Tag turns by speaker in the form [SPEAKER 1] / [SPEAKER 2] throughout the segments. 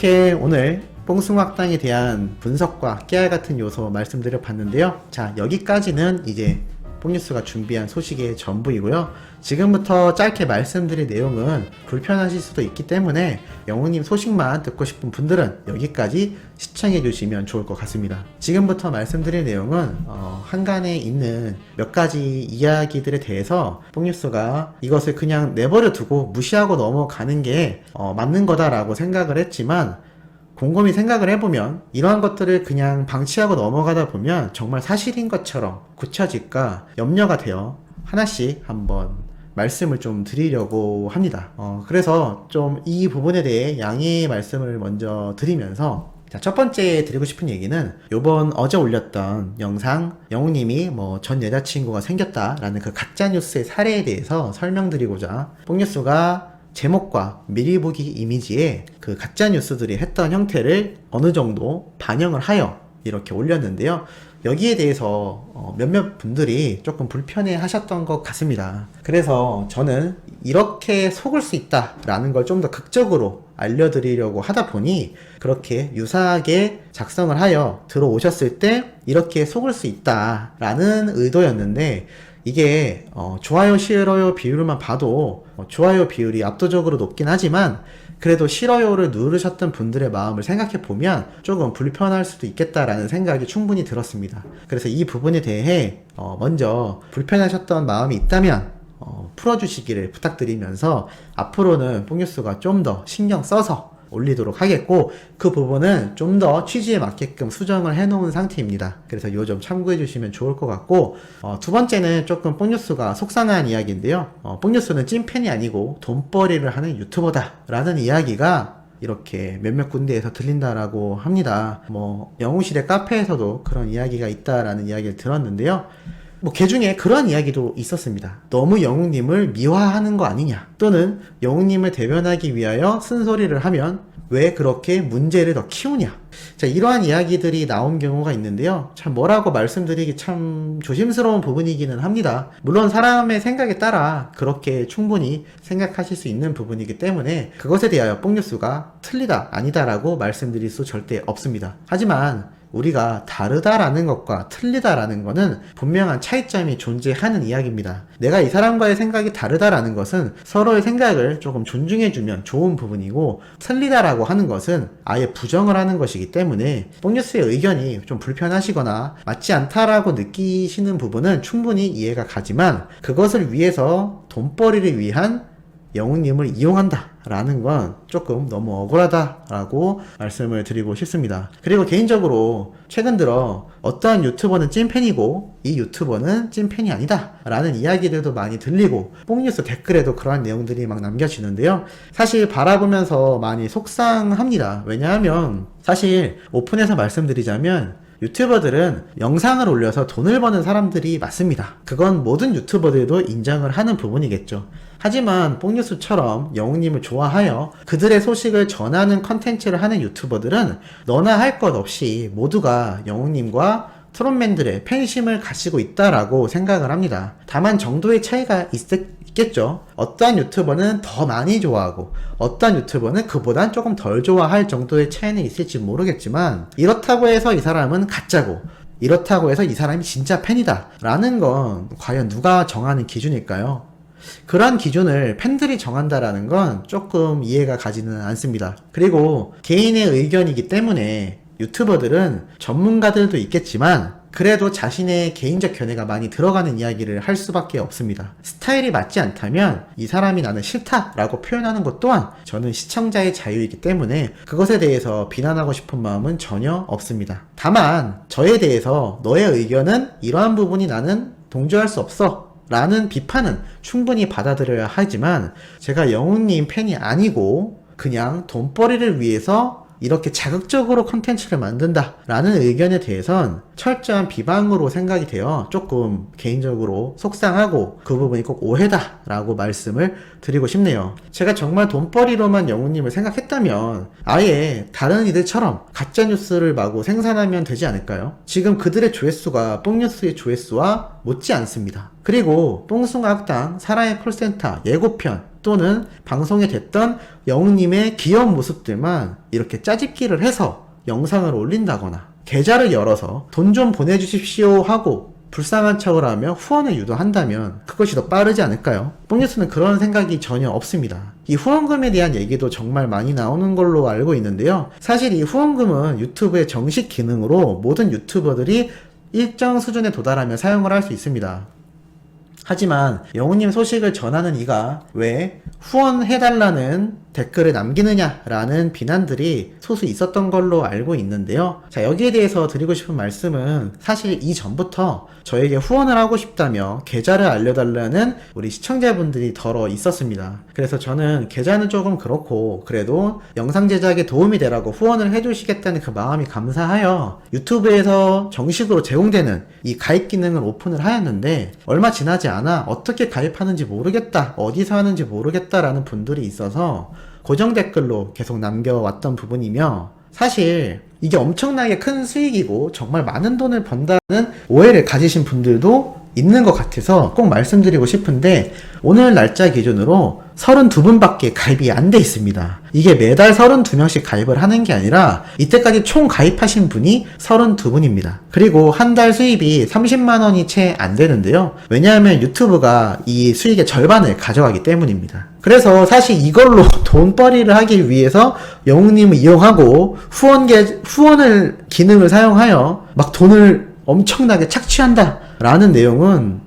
[SPEAKER 1] 이렇게 오늘 뽕숭아학당에 대한 분석과 깨알 같은 요소 말씀드려 봤는데요. 자, 여기까지는 이제 뽕뉴스가 준비한 소식의 전부이고요. 지금부터 짧게 말씀드릴 내용은 불편하실 수도 있기 때문에 영웅님 소식만 듣고 싶은 분들은 여기까지 시청해 주시면 좋을 것 같습니다. 지금부터 말씀드릴 내용은 한간에 있는 몇 가지 이야기들에 대해서 뽕뉴스가 이것을 그냥 내버려 두고 무시하고 넘어가는 게 맞는 거다라고 생각을 했지만, 곰곰이 생각을 해보면 이러한 것들을 그냥 방치하고 넘어가다 보면 정말 사실인 것처럼 굳혀질까 염려가 되어 하나씩 한번 말씀을 좀 드리려고 합니다. 그래서 좀 이 부분에 대해 양해의 말씀을 먼저 드리면서, 자, 첫 번째 드리고 싶은 얘기는 요번 어제 올렸던 영상 영웅님이 전 여자친구가 생겼다라는 그 가짜뉴스의 사례에 대해서 설명드리고자 뽕뉴스가 제목과 미리 보기 이미지에 그 가짜 뉴스들이 했던 형태를 어느 정도 반영을 하여 이렇게 올렸는데요. 여기에 대해서 몇몇 분들이 조금 불편해 하셨던 것 같습니다. 그래서 저는 이렇게 속을 수 있다라는 걸 좀 더 극적으로 알려드리려고 하다 보니 그렇게 유사하게 작성을 하여 들어오셨을 때 이렇게 속을 수 있다라는 의도였는데, 이게 좋아요 싫어요 비율만 봐도 좋아요 비율이 압도적으로 높긴 하지만 그래도 싫어요를 누르셨던 분들의 마음을 생각해 보면 조금 불편할 수도 있겠다라는 생각이 충분히 들었습니다. 그래서 이 부분에 대해 먼저 불편하셨던 마음이 있다면 풀어주시기를 부탁드리면서 앞으로는 뽕뉴스가 좀 더 신경 써서 올리도록 하겠고, 그 부분은 좀 더 취지에 맞게끔 수정을 해놓은 상태입니다. 그래서 요 점 참고해 주시면 좋을 것 같고, 두 번째는 조금 뽕뉴스가 속상한 이야기인데요. 뽕뉴스는 찐팬이 아니고 돈벌이를 하는 유튜버다 라는 이야기가 이렇게 몇몇 군데에서 들린다라고 합니다. 영웅시대 카페에서도 그런 이야기가 있다라는 이야기를 들었는데요. 그 중에 그런 이야기도 있었습니다. 너무 영웅님을 미화하는 거 아니냐, 또는 영웅님을 대변하기 위하여 쓴소리를 하면 왜 그렇게 문제를 더 키우냐. 자, 이러한 이야기들이 나온 경우가 있는데요. 참 뭐라고 말씀드리기 참 조심스러운 부분이기는 합니다. 물론 사람의 생각에 따라 그렇게 충분히 생각하실 수 있는 부분이기 때문에 그것에 대하여 뽕뉴스가 틀리다 아니다라고 말씀드릴 수 절대 없습니다. 하지만 우리가 다르다라는 것과 틀리다라는 것은 분명한 차이점이 존재하는 이야기입니다. 내가 이 사람과의 생각이 다르다라는 것은 서로의 생각을 조금 존중해주면 좋은 부분이고, 틀리다라고 하는 것은 아예 부정을 하는 것이기 때문에 뽕뉴스의 의견이 좀 불편하시거나 맞지 않다라고 느끼시는 부분은 충분히 이해가 가지만, 그것을 위해서 돈벌이를 위한 영웅님을 이용한다 라는 건 조금 너무 억울하다라고 말씀을 드리고 싶습니다. 그리고 개인적으로 최근 들어 어떠한 유튜버는 찐팬이고 이 유튜버는 찐팬이 아니다 라는 이야기들도 많이 들리고 뽕뉴스 댓글에도 그러한 내용들이 막 남겨지는데요. 사실 바라보면서 많이 속상합니다. 왜냐하면 사실 오픈해서 말씀드리자면 유튜버들은 영상을 올려서 돈을 버는 사람들이 맞습니다. 그건 모든 유튜버들도 인정을 하는 부분이겠죠. 하지만 뽕뉴스처럼 영웅님을 좋아하여 그들의 소식을 전하는 컨텐츠를 하는 유튜버들은 너나 할 것 없이 모두가 영웅님과 트롯맨들의 팬심을 가지고 있다라고 생각을 합니다. 다만 정도의 차이가 있겠죠. 어떠한 유튜버는 더 많이 좋아하고 어떠한 유튜버는 그보단 조금 덜 좋아할 정도의 차이는 있을지 모르겠지만, 이렇다고 해서 이 사람은 가짜고 이렇다고 해서 이 사람이 진짜 팬이다 라는 건 과연 누가 정하는 기준일까요? 그런 기준을 팬들이 정한다라는 건 조금 이해가 가지는 않습니다. 그리고 개인의 의견이기 때문에 유튜버들은 전문가들도 있겠지만 그래도 자신의 개인적 견해가 많이 들어가는 이야기를 할 수밖에 없습니다. 스타일이 맞지 않다면 이 사람이 나는 싫다라고 표현하는 것 또한 저는 시청자의 자유이기 때문에 그것에 대해서 비난하고 싶은 마음은 전혀 없습니다. 다만 저에 대해서 너의 의견은 이러한 부분이 나는 동조할 수 없어 라는 비판은 충분히 받아들여야 하지만, 제가 영웅님 팬이 아니고 그냥 돈벌이를 위해서 이렇게 자극적으로 컨텐츠를 만든다 라는 의견에 대해선 철저한 비방으로 생각이 되어 조금 개인적으로 속상하고 그 부분이 꼭 오해다 라고 말씀을 드리고 싶네요. 제가 정말 돈벌이로만 영웅님을 생각했다면 아예 다른 이들처럼 가짜뉴스를 마구 생산하면 되지 않을까요? 지금 그들의 조회수가 뽕뉴스의 조회수와 못지 않습니다. 그리고 뽕숭아학당, 사랑의 콜센터, 예고편 또는 방송에 됐던 영웅님의 귀여운 모습들만 이렇게 짜집기를 해서 영상을 올린다거나 계좌를 열어서 돈 좀 보내주십시오 하고 불쌍한 척을 하며 후원을 유도한다면 그것이 더 빠르지 않을까요? 뽕뉴스는 그런 생각이 전혀 없습니다. 이 후원금에 대한 얘기도 정말 많이 나오는 걸로 알고 있는데요. 사실 이 후원금은 유튜브의 정식 기능으로 모든 유튜버들이 일정 수준에 도달하면 사용을 할 수 있습니다. 하지만 영웅님 소식을 전하는 이가 왜 후원해달라는 댓글을 남기느냐라는 비난들이 소수 있었던 걸로 알고 있는데요. 자, 여기에 대해서 드리고 싶은 말씀은 사실 이전부터 저에게 후원을 하고 싶다며 계좌를 알려달라는 우리 시청자분들이 덜어 있었습니다. 그래서 저는 계좌는 조금 그렇고 그래도 영상 제작에 도움이 되라고 후원을 해주시겠다는 그 마음이 감사하여 유튜브에서 정식으로 제공되는 이 가입 기능을 오픈을 하였는데 얼마 지나지 않아 어떻게 가입하는지 모르겠다, 어디서 하는지 모르겠다라는 분들이 있어서 고정 댓글로 계속 남겨왔던 부분이며, 사실 이게 엄청나게 큰 수익이고 정말 많은 돈을 번다는 오해를 가지신 분들도 있는 것 같아서 꼭 말씀드리고 싶은데, 오늘 날짜 기준으로 32분밖에 가입이 안 돼 있습니다. 이게 매달 32명씩 가입을 하는 게 아니라 이때까지 총 가입하신 분이 32분입니다. 그리고 한 달 수입이 30만원이 채 안 되는데요. 왜냐하면 유튜브가 이 수익의 절반을 가져가기 때문입니다. 그래서 사실 이걸로 돈벌이를 하기 위해서 영웅님을 이용하고 후원을 기능을 사용하여 막 돈을 엄청나게 착취한다 라는 내용은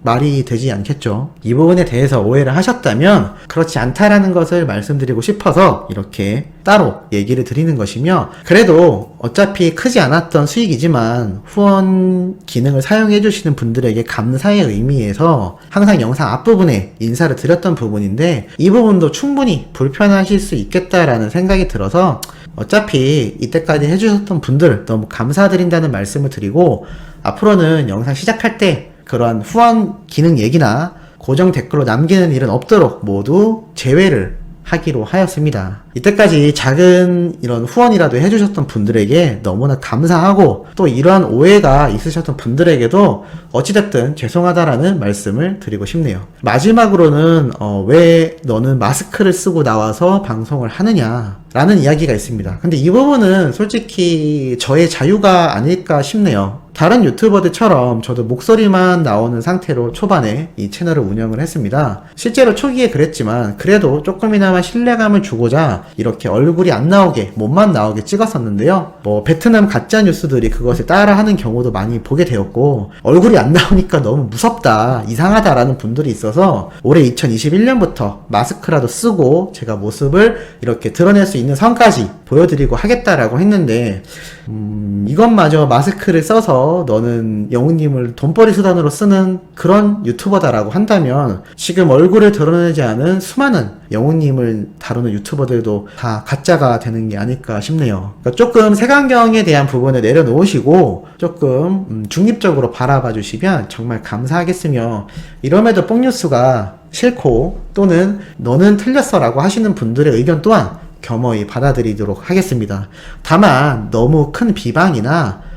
[SPEAKER 1] 말이 되지 않겠죠. 이 부분에 대해서 오해를 하셨다면 그렇지 않다라는 것을 말씀드리고 싶어서 이렇게 따로 얘기를 드리는 것이며, 그래도 어차피 크지 않았던 수익이지만 후원 기능을 사용해 주시는 분들에게 감사의 의미에서 항상 영상 앞부분에 인사를 드렸던 부분인데, 이 부분도 충분히 불편하실 수 있겠다라는 생각이 들어서 어차피 이때까지 해주셨던 분들 너무 감사드린다는 말씀을 드리고, 앞으로는 영상 시작할 때 그러한 후원 기능 얘기나 고정 댓글로 남기는 일은 없도록 모두 제외를 하기로 하였습니다. 이때까지 작은 이런 후원이라도 해주셨던 분들에게 너무나 감사하고, 또 이러한 오해가 있으셨던 분들에게도 어찌됐든 죄송하다라는 말씀을 드리고 싶네요. 마지막으로는 왜 너는 마스크를 쓰고 나와서 방송을 하느냐 라는 이야기가 있습니다. 근데 이 부분은 솔직히 저의 자유가 아닐까 싶네요. 다른 유튜버들처럼 저도 목소리만 나오는 상태로 초반에 이 채널을 운영을 했습니다. 실제로 초기에 그랬지만 그래도 조금이나마 신뢰감을 주고자 이렇게 얼굴이 안 나오게, 몸만 나오게 찍었었는데요. 베트남 가짜 뉴스들이 그것을 따라하는 경우도 많이 보게 되었고, 얼굴이 안 나오니까 너무 무섭다, 이상하다라는 분들이 있어서 올해 2021년부터 마스크라도 쓰고 제가 모습을 이렇게 드러낼 수 있는 선까지 보여드리고 하겠다라고 했는데, 이것마저 마스크를 써서 너는 영웅님을 돈벌이 수단으로 쓰는 그런 유튜버다라고 한다면 지금 얼굴을 드러내지 않은 수많은 영웅님을 다루는 유튜버들도 다 가짜가 되는 게 아닐까 싶네요. 그러니까 조금 색안경에 대한 부분을 내려놓으시고 조금 중립적으로 바라봐 주시면 정말 감사하겠으며, 이럼에도 뽕뉴스가 싫고 또는 너는 틀렸어 라고 하시는 분들의 의견 또한 겸허히 받아들이도록 하겠습니다. 다만 너무 큰 비방이나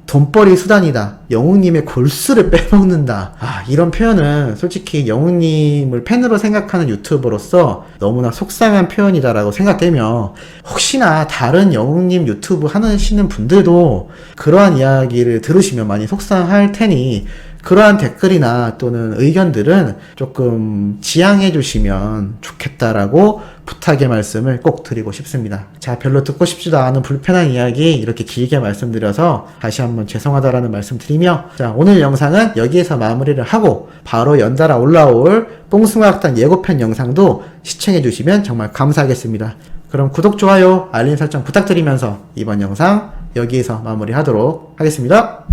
[SPEAKER 1] 돈벌이 수단이다, 영웅님의 골수를 빼먹는다, 이런 표현은 솔직히 영웅님을 팬으로 생각하는 유튜버로서 너무나 속상한 표현이다라고 생각되며, 혹시나 다른 영웅님 유튜브 하시는 분들도 그러한 이야기를 들으시면 많이 속상할 테니 그러한 댓글이나 또는 의견들은 조금 지양해 주시면 좋겠다라고 부탁의 말씀을 꼭 드리고 싶습니다. 자, 별로 듣고 싶지도 않은 불편한 이야기 이렇게 길게 말씀드려서 다시 한번 죄송하다라는 말씀 드리며, 자, 오늘 영상은 여기에서 마무리를 하고 바로 연달아 올라올 뽕숭아학당 예고편 영상도 시청해 주시면 정말 감사하겠습니다. 그럼 구독, 좋아요, 알림 설정 부탁드리면서 이번 영상 여기에서 마무리하도록 하겠습니다.